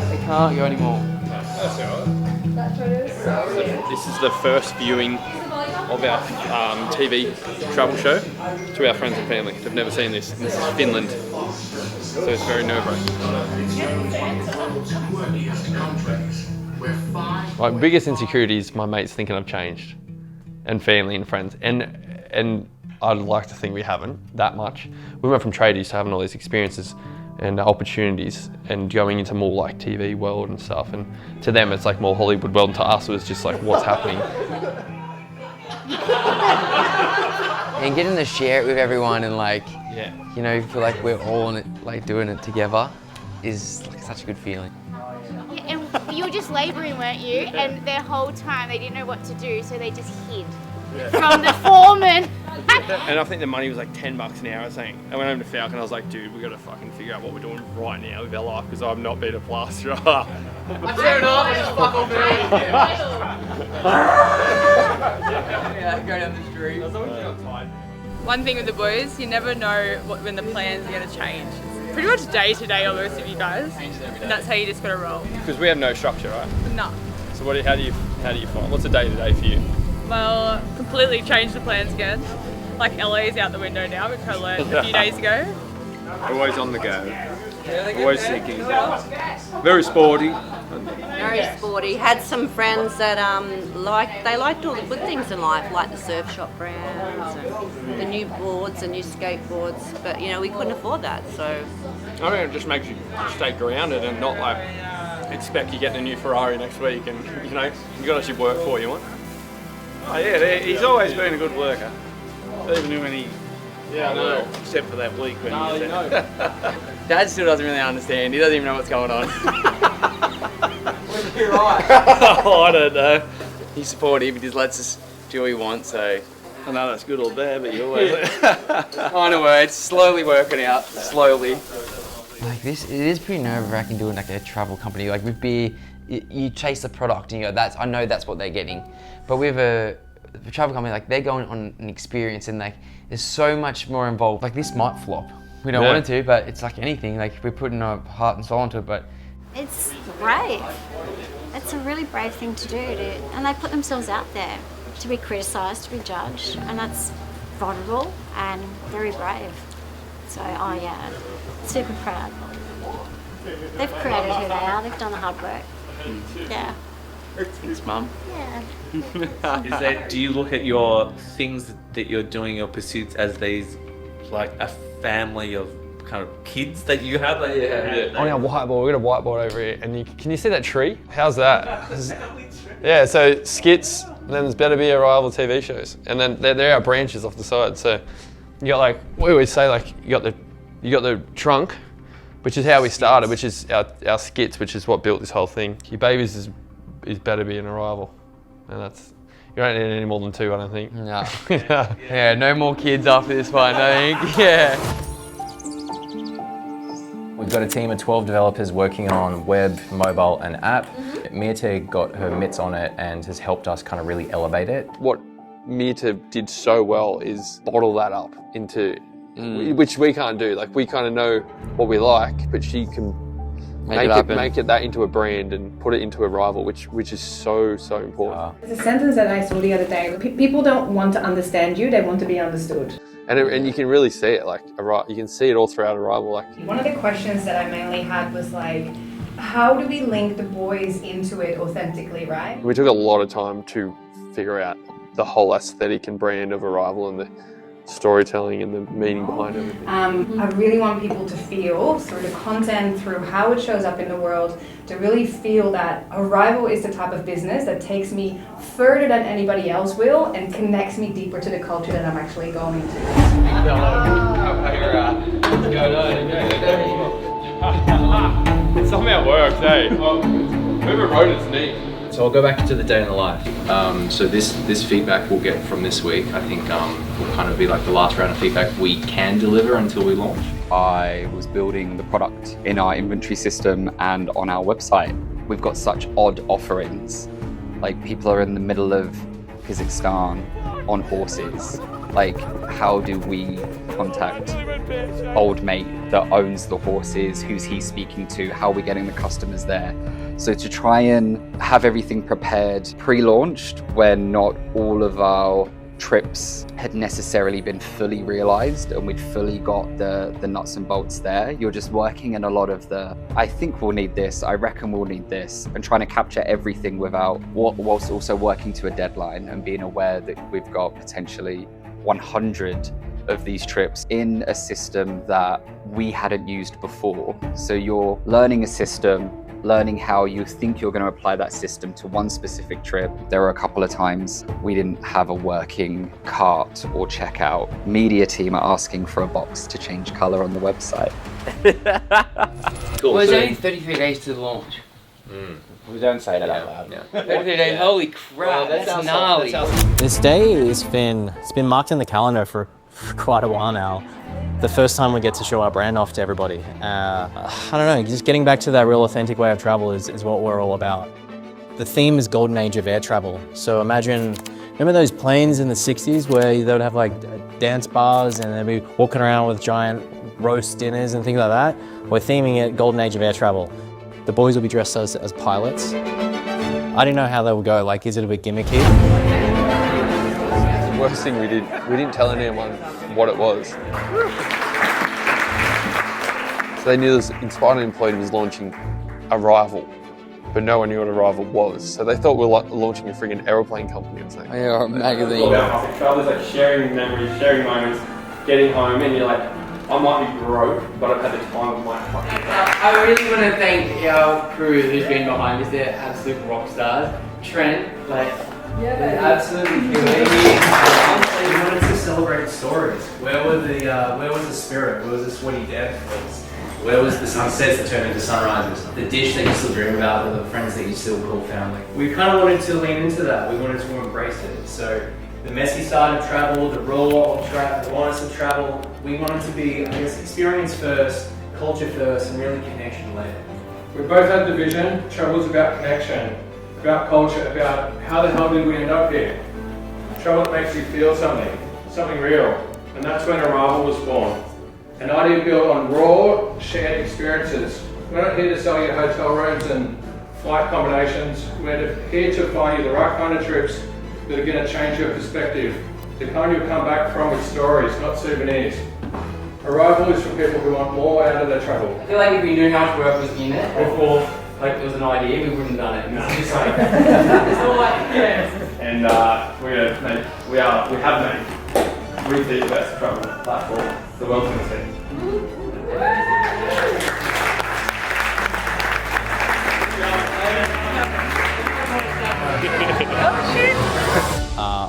They can't go anymore. That's alright. This is the first viewing of our TV travel show to our friends and family. They've never seen this. This is Finland, so it's very nerve-wracking. My biggest insecurity is my mates thinking I've changed, and family and friends, and I'd like to think we haven't that much. We went from tradies to having all these experiences and opportunities and going into more like TV world and stuff, and to them it's like more Hollywood world, and to us it was just like what's happening. And getting to share it with everyone and like, Yeah. you know, feel like we're all in it, like doing it together is like such a good feeling. Yeah, and you were just labouring, weren't you? And their whole time they didn't know what to do, so they just hid from the foreman. And I think the money was like $10 an hour or something. I went home to Falcon, I was like, dude, we got to fucking figure out what we're doing right now with our life, because I've not been a plasterer. I'm tearing off, I just fuck off. Yeah, go down the street. One thing with the boys, you never know when the plans are going to change. It's pretty much day to day almost with you guys, and that's how you just got to roll. Because we have no structure, right? No. So how do you find? What's a day to day for you? Well, completely changed the plans again. Like LA's out the window now, which I learned a few days ago. Always on the go. Always seeking. Very sporty. Very sporty. Had some friends that they liked all the good things in life, like the surf shop brands and the new boards, the new skateboards. But you know, we couldn't afford that, so. I mean, it just makes you stay grounded and not like expect you're getting a new Ferrari next week, and you know you got to actually work for you want. Oh yeah, he's always been a good worker. Even when he, Yeah, I know. except for that week when Oh, he you know. Dad still doesn't really understand. He doesn't even know what's going on. You're right. Oh, I don't know. He's supportive. He just lets us do what we want. So I know that's good or bad, but you always. I know it's slowly working out. Slowly. Like this, it is pretty nerve-wracking doing like a travel company. Like with beer, you chase the product and you go, I know that's what they're getting. But with a travel company, like they're going on an experience and like there's so much more involved. Like this might flop. We don't want it to, but it's like anything. Like we're putting our heart and soul into it, but it's brave. It's a really brave thing to do, and they put themselves out there to be criticised, to be judged, and that's vulnerable and very brave. So, oh yeah, super proud. They've created who they are. They've done the hard work. Yeah. thanks, Mum. Yeah. Do you look at your things that you're doing, your pursuits, as these like a family of kind of kids that you have? Like, On our whiteboard, we've got a whiteboard over here, and can you see that tree? How's that? Yeah, so skits, and then there's Better Be a Rival TV shows, and then there are branches off the side. So you got like, we always say like, you got the trunk, which is how we started, which is our skits, which is what built this whole thing. Your babies is Better Be an Arrival, and that's, you don't need any more than 2, I don't think. No. Yeah, no more kids after this one, I think. Yeah. We've got a team of 12 developers working on web, mobile and app. Mirte got her mitts on it and has helped us kind of really elevate it. What Mirte did so well is bottle that up into, which we can't do. Like we kind of know what we like, but she can make it that into a brand and put it into a rival, which is so important. It's a sentence that I saw the other day. People don't want to understand you; they want to be understood. And you can really see it, like you can see it all throughout Arrival. Like one of the questions that I mainly had was like, how do we link the boys into it authentically, right? We took a lot of time to figure out the whole aesthetic and brand of Arrival and the storytelling and the meaning behind everything. I really want people to feel through the content, through how it shows up in the world, to really feel that Arrival is the type of business that takes me further than anybody else will and connects me deeper to the culture that I'm actually going to. It somehow works, eh? Whoever wrote it's neat. So I'll go back to the day in the life. So this feedback we'll get from this week, I think will kind of be like the last round of feedback we can deliver until we launch. I was building the product in our inventory system and on our website. We've got such odd offerings. Like people are in the middle of Kyrgyzstan on horses Like, how do we contact old mate that owns the horses? Who's he speaking to? How are we getting the customers there? So to try and have everything prepared pre-launched when not all of our trips had necessarily been fully realized and we'd fully got the nuts and bolts there. You're just working in a lot of the, I think we'll need this, I reckon we'll need this, and trying to capture everything whilst also working to a deadline and being aware that we've got potentially 100 of these trips in a system that we hadn't used before. So you're learning a system, learning how you think you're going to apply that system to one specific trip. There were a couple of times we didn't have a working cart or checkout. Media team are asking for a box to change colour on the website. Cool. Well, it's only 33 days to the launch. We don't say that out loud. Yeah. 33 days, holy crap, that's gnarly. This day it's been marked in the calendar for quite a while now. The first time we get to show our brand off to everybody. I don't know, just getting back to that real authentic way of travel is what we're all about. The theme is golden age of air travel. So remember those planes in the 60s where they would have like dance bars and they'd be walking around with giant roast dinners and things like that? We're theming it golden age of air travel. The boys will be dressed as pilots. I didn't know how they would go, like is it a bit gimmicky? The worst thing we didn't tell anyone what it was. So they knew this Inspired Unemployed was launching Arrival, but no one knew what Arrival was. So they thought we were like launching a friggin' aeroplane company or something. Yeah, or a magazine. About travel is like sharing memories, sharing moments, getting home, and you're like, I might be broke, but I've had the time of my fucking life. I really want to thank our crew who's been behind us. They're absolute rock stars. Trent, absolutely We wanted to celebrate stories. Where was the spirit? Where was the sweaty death? Where was the sunsets that turned into sunrises? The dish that you still dream about, the friends that you still call family. We kind of wanted to lean into that. We wanted to embrace it. So the messy side of travel, the raw of travel, the honest of travel, we wanted to be, I guess, experience first, culture first, and really connection later. We both had the vision. Travel's about connection, about culture, about how the hell did we end up here? Travel that makes you feel something real. And that's when Arrival was born. An idea built on raw, shared experiences. We're not here to sell you hotel rooms and flight combinations. We're here to find you the right kind of trips that are going to change your perspective. The kind you'll come back from with stories, not souvenirs. Arrival is for people who want more out of their travel. I feel like if we knew how much work was in it, or like it was an idea, we wouldn't have done it. No. It's like, it's not like, And we have made with the best travel platform the world's going to see.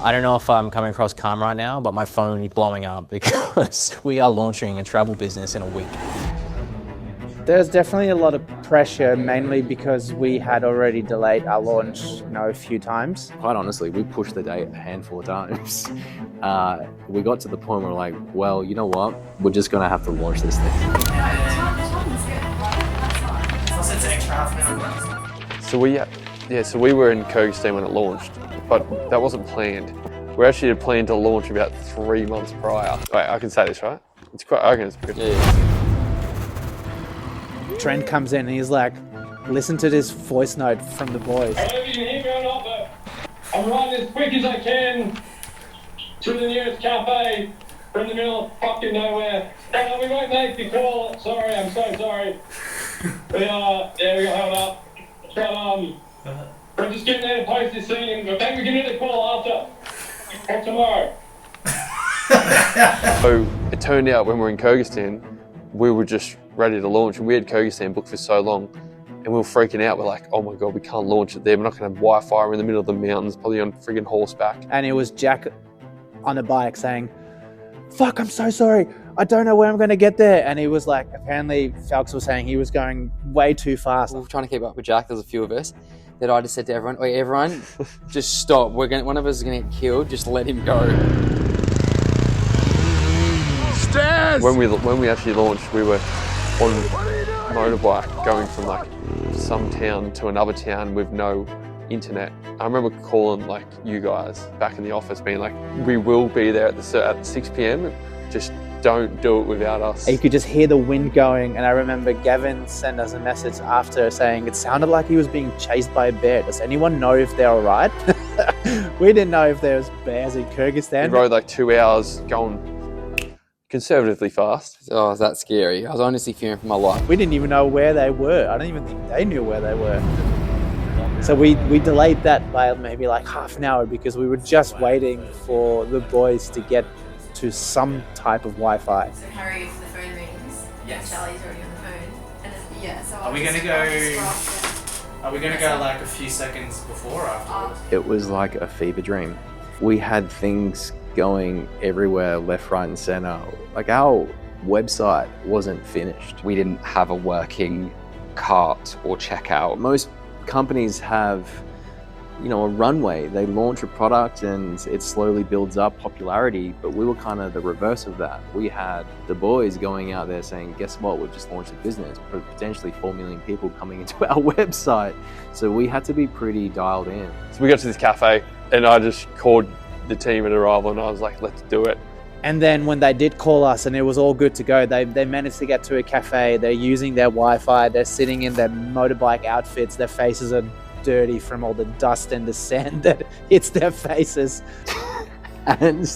I don't know if I'm coming across calm right now, but my phone is blowing up because we are launching a travel business in a week. There's definitely a lot of pressure, mainly because we had already delayed our launch, a few times. Quite honestly, we pushed the date a handful of times. We got to the point where we're like, well, you know what? We're just gonna have to launch this thing. So we were in Kyrgyzstan when it launched, but that wasn't planned. We actually had planned to launch about 3 months prior. Wait, I can say this, right? It's quite, I reckon it's pretty. Yeah. Trent comes in and he's like, listen to this voice note from the boys. I don't know if you can hear me or not, but I'm riding as quick as I can to the nearest cafe. We're in the middle of fucking nowhere. We won't make the call. Sorry, I'm so sorry. We got held up. But we're just getting there to post this thing, and maybe we can do the call after or tomorrow. So it turned out when we were in Kyrgyzstan, we were just ready to launch, and we had Kyrgyzstan booked for so long, and we were freaking out. We're like, oh my God, we can't launch it there. We're not going to have Wi-Fi. We're in the middle of the mountains, probably on friggin' horseback. And it was Jack on a bike saying, fuck, I'm so sorry. I don't know where I'm going to get there. And he was like, apparently Fergus was saying he was going way too fast. We were trying to keep up with Jack. There's a few of us that I just said to everyone, wait, everyone, just stop. One of us is going to get killed. Just let him go. Stairs! When we actually launched, we were on motorbike going from like some town to another town with no internet. I remember calling like you guys back in the office being like, we will be there at 6 p.m. Just don't do it without us. You could just hear the wind going, and I remember Gavin sent us a message after saying it sounded like he was being chased by a bear. Does anyone know if they're all right? We didn't know if there was bears in Kyrgyzstan. We rode like 2 hours going conservatively fast. Oh, that's scary. I was honestly fearing for my life. We didn't even know where they were. I don't even think they knew where they were. So we delayed that by maybe like half an hour because we were just waiting for the boys to get to some type of Wi-Fi. So Harry, if the phone rings, Yes. Charlie's already on the phone. And yeah, so Are we gonna go like a few seconds before or afterwards? It was like a fever dream. We had things going everywhere, left, right, and center. Like our website wasn't finished. We didn't have a working cart or checkout. Most companies have, you know, a runway. They launch a product and it slowly builds up popularity, but we were kind of the reverse of that. We had the boys going out there saying, guess what, we've just launched a business, potentially 4 million people coming into our website. So we had to be pretty dialed in. So we got to this cafe and I just called the team at Arrival and I was like, let's do it. And then when they did call us and it was all good to go, they managed to get to a cafe. They're using their Wi-Fi. They're sitting in their motorbike outfits. Their faces are dirty from all the dust and the sand that hits their faces. And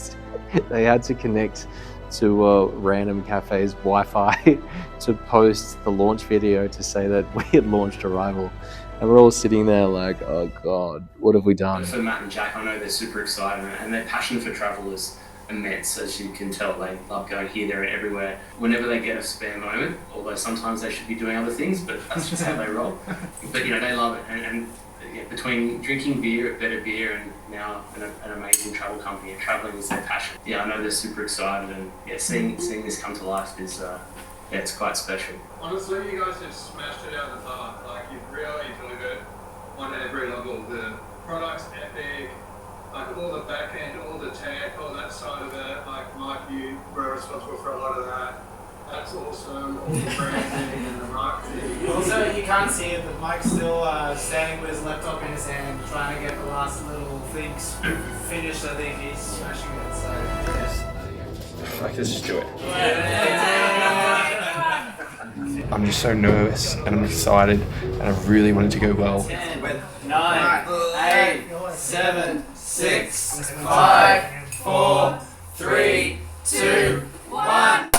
they had to connect to a random cafe's Wi-Fi to post the launch video to say that we had launched Arrival. And we're all sitting there like, oh God, what have we done? For Matt and Jack, I know they're super excited and their passion for travel is immense, as you can tell. They love going here, there and everywhere. Whenever they get a spare moment, although sometimes they should be doing other things, but that's just how they roll. But you know, they love it. And yeah, between drinking beer at Better Beer and now an amazing travel company, and traveling is their passion. Yeah, I know they're super excited, and yeah, seeing this come to life is yeah, it's quite special. Honestly, you guys have smashed it out of the park. Like, you've really delivered on every level. The product's epic. Like all the back end, all the tech, all that side of it, like Mike, you were responsible for a lot of that. That's awesome, all the branding and the marketing. Also, you can't see it, but Mike's still standing with his laptop in his hand, trying to get the last little things finished. I think he's smashing it, so yes. Like, let's just do it. I'm just so nervous and I'm excited and I really want it to go well. 10, 9, 8, 7, 6, 5, 4, 3, 2, 1.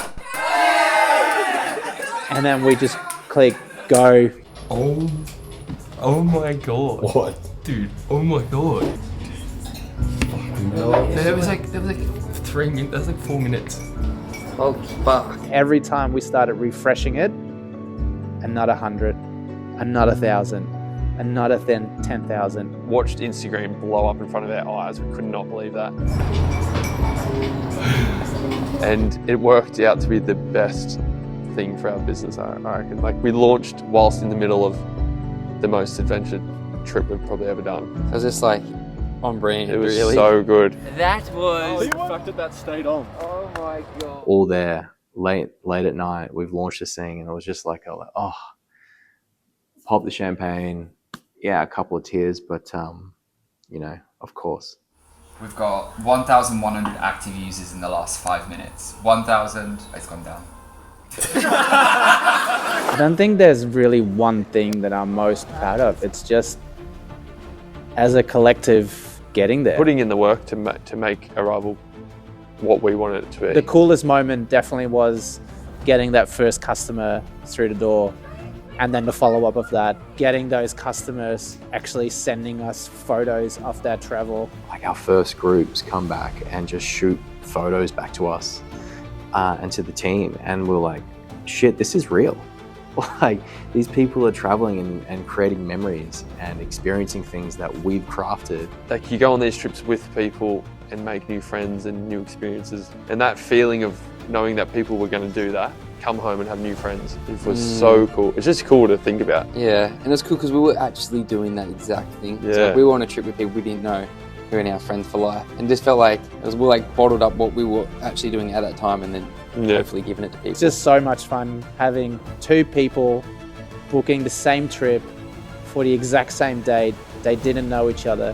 And then we just click go. Oh my God. What? Dude, oh my God. There was like 3 minutes, that was like 4 minutes. Oh fuck. Every time we started refreshing it, another 100, another 1,000, another 10,000. Watched Instagram blow up in front of our eyes. We could not believe that. And it worked out to be the best thing for our business, I reckon. Like, we launched whilst in the middle of the most adventure trip we've probably ever done. I was just like, on brand, it was really. so good. That was... The fact that stayed on. Oh my God. All there, late at night, we've launched this thing and it was just like, oh, pop the champagne. Yeah, a couple of tears, but you know, of course. We've got 1,100 active users in the last 5 minutes. 1,000, it's gone down. I don't think there's really one thing that I'm most proud of. It's just, as a collective, getting there. Putting in the work to make Arrival what we wanted it to be. The coolest moment definitely was getting that first customer through the door. And then the follow-up of that, getting those customers actually sending us photos of their travel. Like our first groups come back and just shoot photos back to us and to the team. And we're like, shit, this is real. Like, these people are traveling and creating memories and experiencing things that we've crafted. Like, you go on these trips with people and make new friends and new experiences. And that feeling of knowing that people were going to do that, come home and have new friends, it was so cool. It's just cool to think about. Yeah, and it's cool because we were actually doing that exact thing. Yeah. So we were on a trip with people we didn't know, who are our friends for life. And just felt like it was more like bottled up what we were actually doing at that time and then hopefully giving it to people. It's just so much fun having two people booking the same trip for the exact same date, They didn't know each other.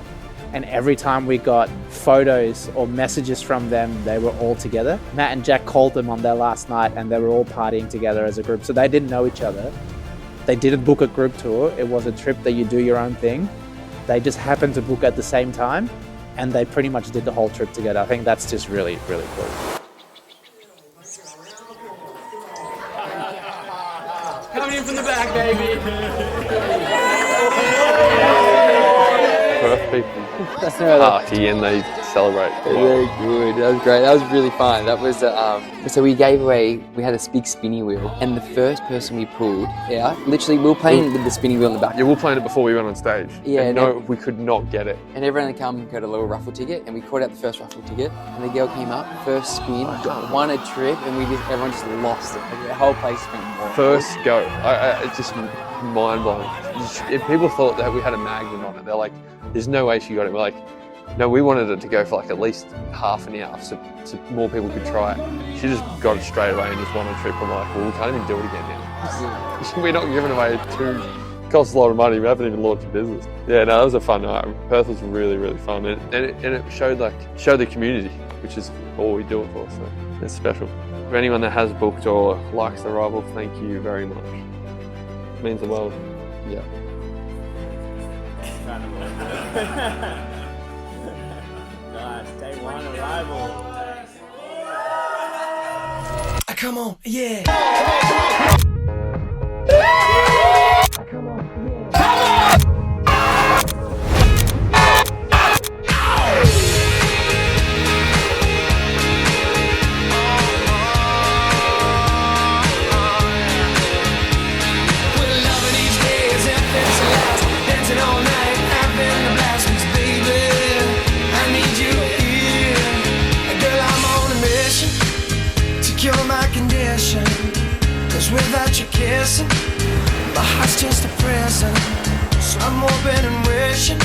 And every time we got photos or messages from them, they were all together. Matt and Jack called them on their last night and they were all partying together as a group. So they didn't know each other. They didn't book a group tour. It was a trip that you do your own thing. They just happened to book at the same time and they pretty much did the whole trip together. I think that's just really, really cool. Coming in from the back, baby. Perth people party and they celebrate. Very good. That was great. That was really fun. That was so we gave away. We had a big spinny wheel, and the first person we pulled out, literally, we were playing with the spinning wheel in the back. Yeah, we were playing it before we went on stage. Yeah, and no, we could not get it. And everyone that come got a little raffle ticket, and we caught out the first raffle ticket, and the girl came up, first spin, won a trip, and everyone just lost it. Like, the whole place went wild. First go, it's just mind blowing. If people thought that we had a magnet on it, they're like, "There's no way she got it." We're like, "No, we wanted it to go for like at least half an hour, so more people could try it." She just got it straight away and just won a trip. I'm like, "Well, we can't even do it again now." We're not giving away it costs a lot of money. We haven't even launched a business. Yeah, no, that was a fun night. Perth was really, really fun, and it showed the community, which is all we do it for. So it's special. For anyone that has booked or likes the Rival, thank you very much. It means the world. Yeah. Nice, day one arrival. Come on, yeah. Come on, without you kissing, my heart's just a prison. So I'm hoping and wishing